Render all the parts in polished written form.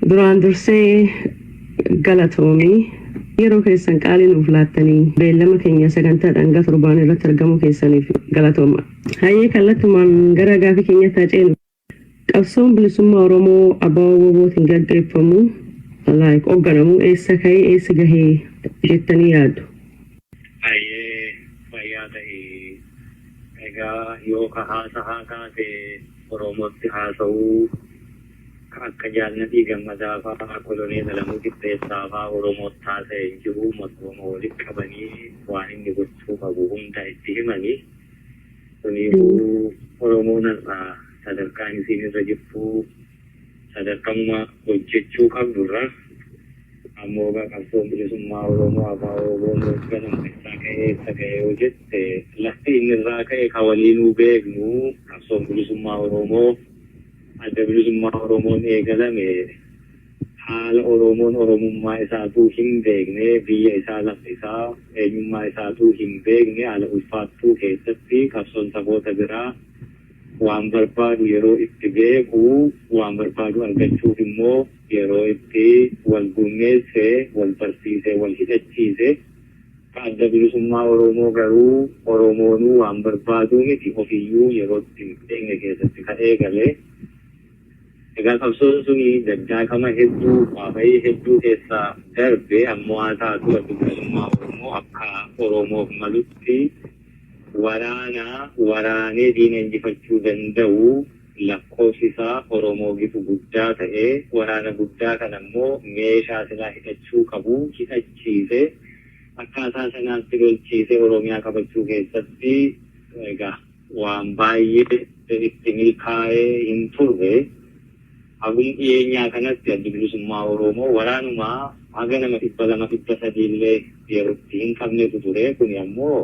duraan dursee galatoomii yeroo keessan qaalii nuuf laattanii beellama keenya sagantaa dhangaa torbaan irratti argamu keessaniif galatooma. Hayyee kallattumaan gara gaafii keenyatti ceenu. Qabsoon bilisummaa Oromoo abbaa wobootiin gaggeeffamu hoogganamu eessa ka'ee eessa gahee jettanii yaaddu? Hayyee fayyaa ta'e egaa yoo haasaa kaase Oromootti haasa'uu akka jaalladhii gammadaa fa'aa kolonee dalamuu qixxeessaa fa'aa Oromootti haasa'e hin jiru Oromoo walitti qabanii waan inni gochuu qabu hunda itti himanii kuniifuu Oromoon irraa sadarkaan isiin irra jirtu sadarkamuma hojjechuu qabdurra ammoo qabsoon bilisummaa Oromoo abbaa Oromoon hogganamu eessaa ka'ee eessa ga'ee yoo jette lafti inni irraa ka'e ka waliinuu beeknu qabsoon bilisummaa Oromoo adda bilisummaa Oromoon eegalame haala Oromoon Oromummaa isaatuu hin beekne biyya isaa lafti isaa eenyummaa isaatuu hin beekne haala ulfaattuu keessatti qabsoon saboota biraa waan barbaadu yeroo itti beeku waan barbaadu argachuuf immoo yeroo itti wal gurmeessee wal barsiisee wal hidhachiise adda bilisummaa Oromoo garuu Oromoonuu waan barbaadu miti ofiyyuu yeroo itti hin beekne keessatti ka'ee galee egaa qabsoon suni daddaaqama hedduu waafayii hedduu keessaa darbe ammoo haa taatu adda bilisummaa Oromoo akka Oromoof malutti waraanee diina injifachuu danda'u lakkoofsi isaa Oromoo gitu guddaa ta'ee waraana guddaa kan ammoo meeshaa silaa hidhachuu qabu hidhachiise akkaataa sanaatti lolchiise Oromiyaa qabachuu keessatti egaa waan baay'ee itti milkaa'ee hin turre hagum dhiyeenyaa kanatti adda bilisummaa Oromoo waraanumaa haga nama 200-300 illee yerootti hin qabnetu ture kun ammoo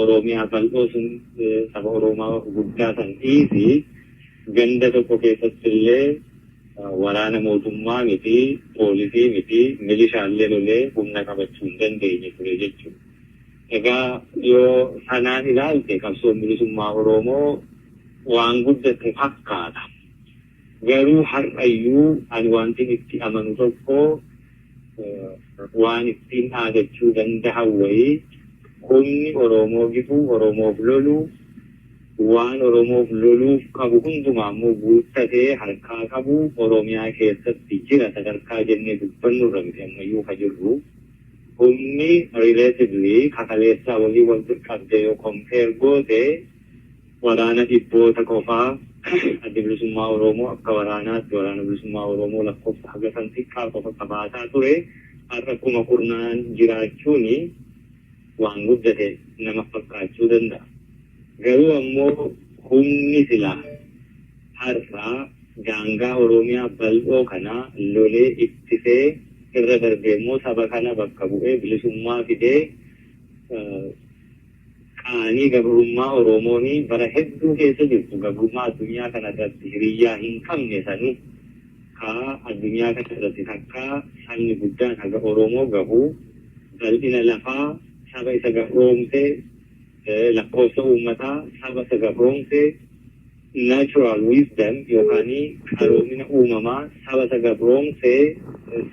Oromiyaa bal'oo sun saba Oromoo guddaa san dhiisi ganda tokko keessatti illee waraana mootummaa miti poolisii miti milishaallee lolee humna qabachuu hin dandeenye ture jechuudha. Egaa yoo sanaan ilaalte qabsoon bilisummaa Oromoo waan guddate fakkaata. Garuu har'ayyuu ani wanti itti amanu tokko waan ittiin dhaagachuu dandahan wayii humni Oromoo gitu Oromoof lolu waan Oromoof loluuf qabu hundumaa immoo guuttatee harkaa qabu Oromiyaa keessatti jira sadarkaa jennee dubbannu irra miti ammayyuu ka jirru humni relatively kakaleessaa walii wal qabde yoo compare goote waraana dhibboota qofaa adda bilisummaa Oromoo akka waraanaatti waraana bilisummaa Oromoo lakkoofsa haga san xiqqaa qofa qabaataa ture har'a kuma kurnaan jiraachuuni waan guddate nama fakkaachuu danda'a. Garuu ammoo humni silaa har'aa daangaa Oromiyaa bal'oo kana lolee ittisee irra darbee immoo saba kana bakka bu'ee bilisummaa fidee qaanii gabrummaa Oromoonii bara hedduu keessa jirtu gabrummaa addunyaa kana irratti hiriyyaa hin qabne sanii addunyaa kana irratti takka sabni guddaan haga Oromoo gahu bal'ina lafaa saba isa gabroomsee lakkoofsa uummataa saba isa gabroomsee natural wisdom yookaan qaroomina uumamaa saba isa gabroomsee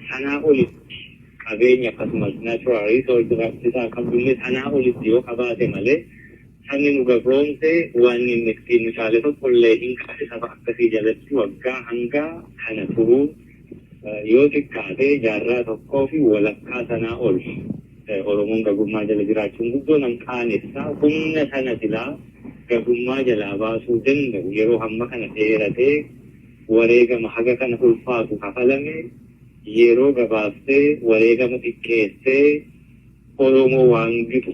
sanaa olitti qabeenya akkasumas natural resource isaa qabdullee sanaa olitti yoo qabaate malee sabni nu gabroomsee waan inni ittiin meeshaalee tokkollee hin qabe saba akkasii jalatti waggaa hanga kana turuu yoo xiqqaate jaarraa tokkoo fi walakkaa sanaa ol Oromoon gabrummaa jala jiraachuun guddoo nan qaanessaa humna sana silaa gabrummaa jalaa baasuu danda'u yeroo hamma kana dheeratee wareegama haga kana ulfaatu kafalame yeroo gabaabsee wareegama xiqqeessee Oromoo waan gitu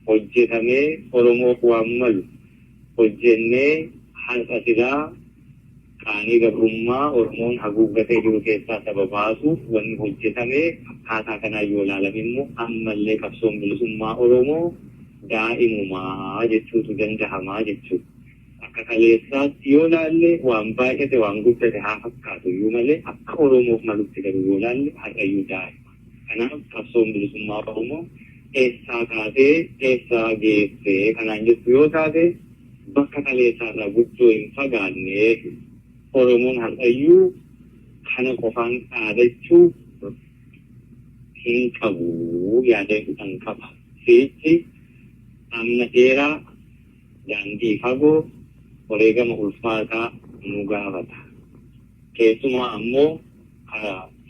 hojjetamee Oromoof waan malu hojjennee har'a silaa qaanii gabrummaa Oromoon haguuggatee jiru keessaa saba baasuuf wanni hojjetamee akkaataa kanaa yoo ilaalame immoo ammallee qabsoon bilisummaa Oromoo daa'imumaa jechuutu dandahamaa jechuudha. Akka kaleessaatti yoo ilaalle waan baay'ate waan guddate haa fakkaatu iyyuu malee akka Oromoof malutti garuu yoo ilaalle har'ayyuu daa'ima. Kanaaf qabsoon bilisummaa Oromoo eessaa kaatee eessaa geessee kanaan jettu yoo taate bakka kaleessaarraa guddoo hin fagaanne Oromoon har'ayyuu kana qofaan dhaadachuu hin qabu yaada kan qaba. Fiichi amna dheeraa daandii fagoo wareegama ulfaataa nu gaafata. Keessumaa ammoo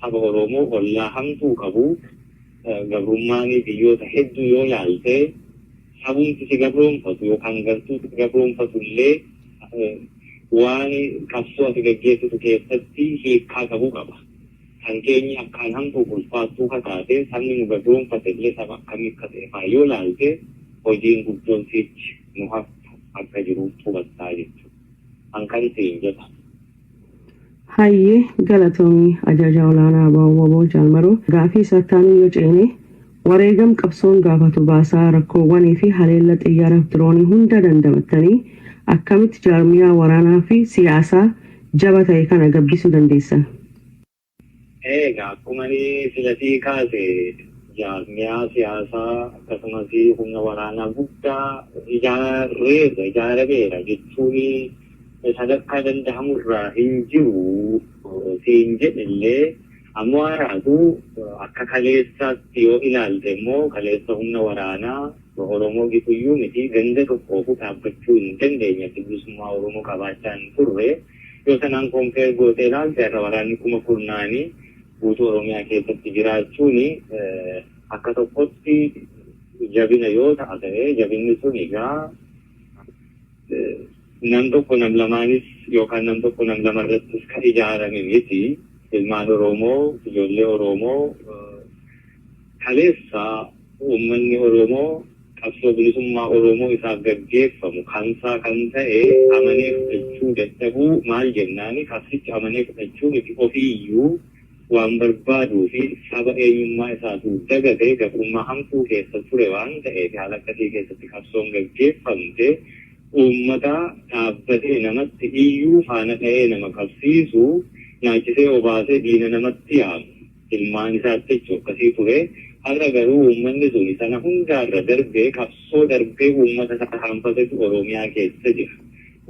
saba Oromoo ollaa hamtuu qabu gabrummaan biyyoota hedduu yoo ilaalte sabumti si gabroonfatu yookaan gartuuti si gabroonfatu illee waan qabsoo ati gaggeessitu keessatti hiikkaa qabuu qaba. Kan keenyi akkaan hamtuu ulfaattuu kataate sabni nu gabroonfate illee saba akkamii akka ta'e fa'aa yoo ilaalte hojiin guddoon sichi nu haftu akka jiru hubattaa jechuudha. Hankan siin jedha. Hayyee galatoomii ajajaa olaanaa Abaaboo Jaalmaroo gaafii sattaanii yoo ceene wareegam qabsoon gaafatu baasaa rakkoowwanii fi haleella xiyyaara diroonii hunda dandamattanii akkamitti jaarmiyaa waraanaa fi siyaasaa jaba ta'e kana gabbisuu dandeessan? Egaa akkuma filatii kaase jaarmiyaa siyaasaa akkasumas humna waraanaa guddaa ijaarameera jechuun sadarkaa danda'amurraa hin jiru siin jedhillee ammoo haaraatu akka kaleessaatti yoo ilaalte immoo kaleessa humna waraanaa Oromoo gituyyuu miti ganda tokkoofu dhaabbachuu hin dandeenye bilisummaa Oromoo qabaachaa hin turre yoo sanaan kompeer gootee ilaalte irra waraanni 10,000 guutuu Oromiyaa keessatti jiraachuun akka tokkotti jabina yoo ta'a ta'e jabinni sun egaa nam tokko nam lamaanis yookaan nam tokko nam lamarrattis kan ijaarame miti. Ilmaan Oromoo, ijoollee Oromoo kaleessa uummanni Oromoo qabsoo bilisummaa Oromoo isaaf gaggeeffamu kansaa kan ta'e amanee fudhachuu dadhabuu maal jennaani qabsichi amanee fudhachuu miti ofiiyyuu waan barbaaduu fi saba eenyummaa isaatu dagatee gabrummaa hamtuu keessa ture waan ta'eef haala akkasii keessatti qabsoon gaggeeffamte uummata dhaabbatee namatti iyyuu faana ta'ee nama qabsiisu nyaachisee obaasee diina namatti yaamu ilmaan isaatti jechuun akkasii ture. Har'a garuu uummanni sun sana hundaarra darbee qabsoo darbee uummata tarkaanfatetu Oromiyaa keessa jira.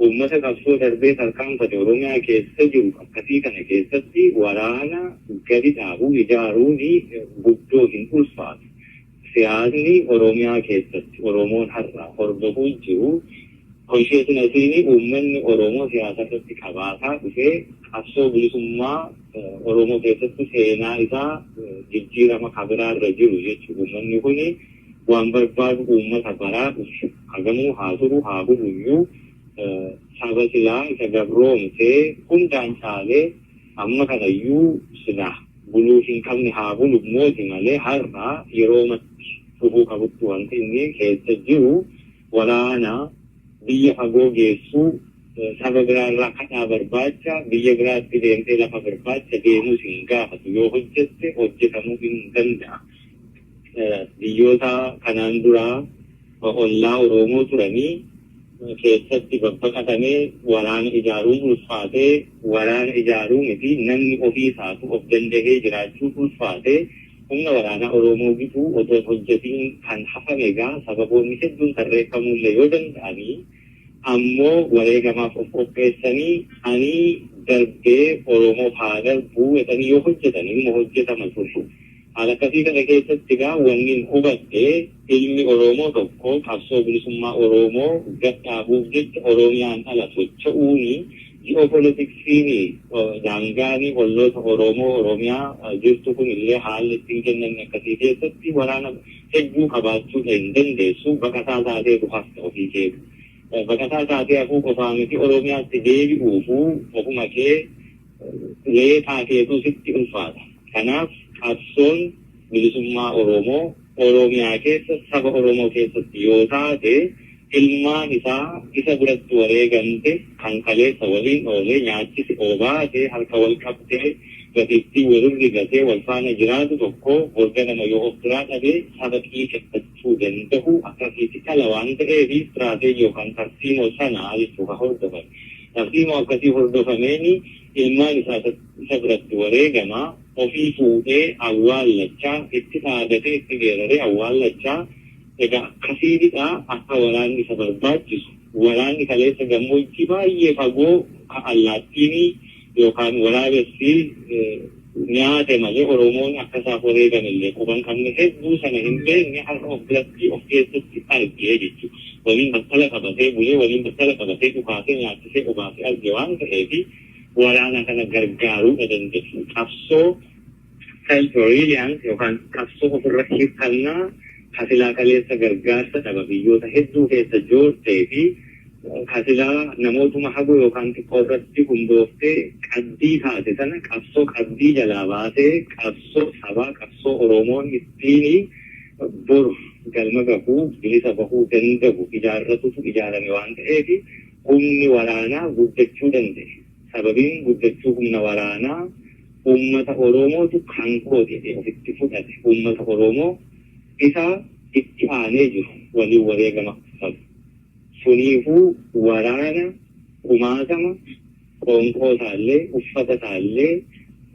Uummata qabsoo darbee tarkaanfate Oromiyaa keessa jiru akkasii kana keessatti waraana gadi dhaabuu ijaaruun guddoo hin ulfaatu. Siyaasni Oromiyaa keessatti Oromoon har'a hordofuu jiru. Konsheetinasiin uummanni Oromoo siyaasa irratti qabaataa dhufee qabsoo bilisummaa Oromoo keessatti seenaa isaa jijjiirama kabiraa irra jiru jechuudha. Uummanni kun waan barbaadu uummata baraa dhufu hagamuu haa turu haa buluyyuu saba silaa isa gabroomsee hundaan caalee amma kanayyuu silaa buluu hin qabne haa bulu mooti malee har'a yeroo matti dhufuu qabutti wanti inni keessa jiru waraana biyya fagoo geessuu saba biraarraa kadhaa barbaacha biyya biraatti deemtee lafa barbaacha deemuus hin gaafatu yoo hojjette hojjetamuu hin danda'a. Biyyoota kanaan duraa ollaa Oromoo turanii keessatti babbaqatamee waraana ijaaruun ulfaatee waraana ijaaruu miti namni ofii isaatu of danda'ee jiraachuu ulfaatee humna waraanaa Oromoo bituu otoo hojjetiin kan hafame egaa sababoonni hedduun tarreeffamullee yoo danda'anii ammoo wareegamaaf of qopheessanii ani darbee Oromoof haa darbuu jedhanii yoo hojjetan immoo hojjetama ture. Haala akkasii kana keessatti egaa wanni hubadhe ilmi Oromoo tokko qabsoo bilisummaa Oromoo gadhaabuuf jecha Oromiyaan ala socho'uuni ji'oopolitiksiin daangaanii olloota Oromoo Oromiyaa jirtu kun illee haalli ittiin kennamne akkasii keessatti waraana hedduu qabaachuu hin dandeessu baqataa taatee dhufasta ofii keetu. Baqataa taatee hafuu qofaa miti Oromiyaatti deebi'uufuu ofuma kee lee taateetu sitti ulfaata. Kanaaf qabsoon bilisummaa Oromoo Oromiyaa keessa saba Oromoo keessatti yoo taate ilmaan isaa isa biratti wareegamte kan kaleessa waliin oolee nyaachisi obaatee harka wal qabtee gatiittii walirri gatee wal faana jiraatu tokko wagga nama yoo of biraa dhabee saba xiiqeffachuu danda'u akkasitti kala waan ta'eef istiraateejii yookaan tarsiimoo sanaa jechuudha hordofame. Tarsiimoo akkasii hordofameeni ilmaan isaa isa biratti wareegama ofii fuudhee awwaallachaa itti dhaabatee itti geeraree awwaallachaa egaa akkasiidha akka waraanni isa barbaachisu. Waraanni kaleessa gammoojjii baay'ee fagoo allaattiin yookaan waraabessi nyaate malee Oromoon akkasaaf wareegamillee quban qabne hedduu sana hin beekne har'a of biratti of keessatti argee jechuudha. Waliin battala qabatee bulee waliin battala qabatee dhukaasee nyaachisee dhugaasee arge waan ta'eef waraana kana gargaaruu dandeessu. Qabsoo self-reliance yookaan qabsoo ofirra hirkannaa hasilaa kaleessa gargaarsa dhaba biyyoota hedduu keessa joortee fi hasilaa namootuma hagoo yookaan xiqqoo irratti hundooftee qaddii taate sana qabsoo qaddii jalaa baatee qabsoo sabaa qabsoo Oromoon ittiin boru galma gahuu bilisa bahuu danda'u ijaarratutu ijaarame waan ta'eef humni waraanaa guddachuu danda'e. Sababiin guddachuu humna waraanaa ummata Oromootu kan kooti ofitti fudhate ummata Oromoo isa itti aanee jiru waliin wareegama sabu. Suniifuu waraana kumaatama qoonqoo isaallee uffata isaallee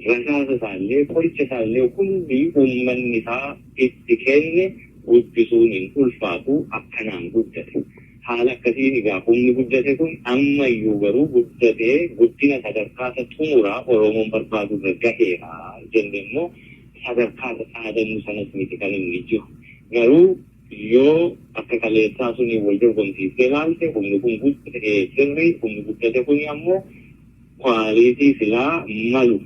rasaasa isaallee qoricha isaallee hundi uummanni isaa itti kenne guddisuun hin ulfaatu akkanaan guddate. Haala akkasiin egaa humni guddate kun ammayyuu garuu guddatee guddina sadarkaa isa xumuraa Oromoon barbaadu irra gaheera jenne immoo sadarkaa saadannuu sanas miti kan inni jiru. Garuu yoo akka kaleessaa sunii wal dorgomsiisee ilaalte humni kun guddate sirrii humni guddate kun ammoo kwaaliitii silaa malu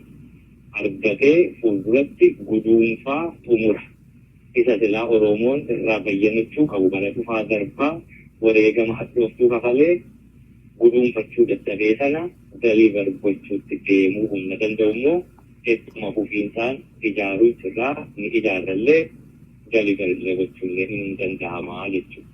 argatee fuulduratti guduunfaa xumura. Isa silaa Oromoon irraa bayyanachuu qabu kana dhufaa darbaa wareegama hadhooftuu kafalee guduunfachuu dadhabee sana daliivar gochuutti deemuu humna danda'u immoo hedduma fufiinsaan ijaaruu irraa ni ijaarrallee daliivar illee gochuullee hin danda'amaa jechuudha.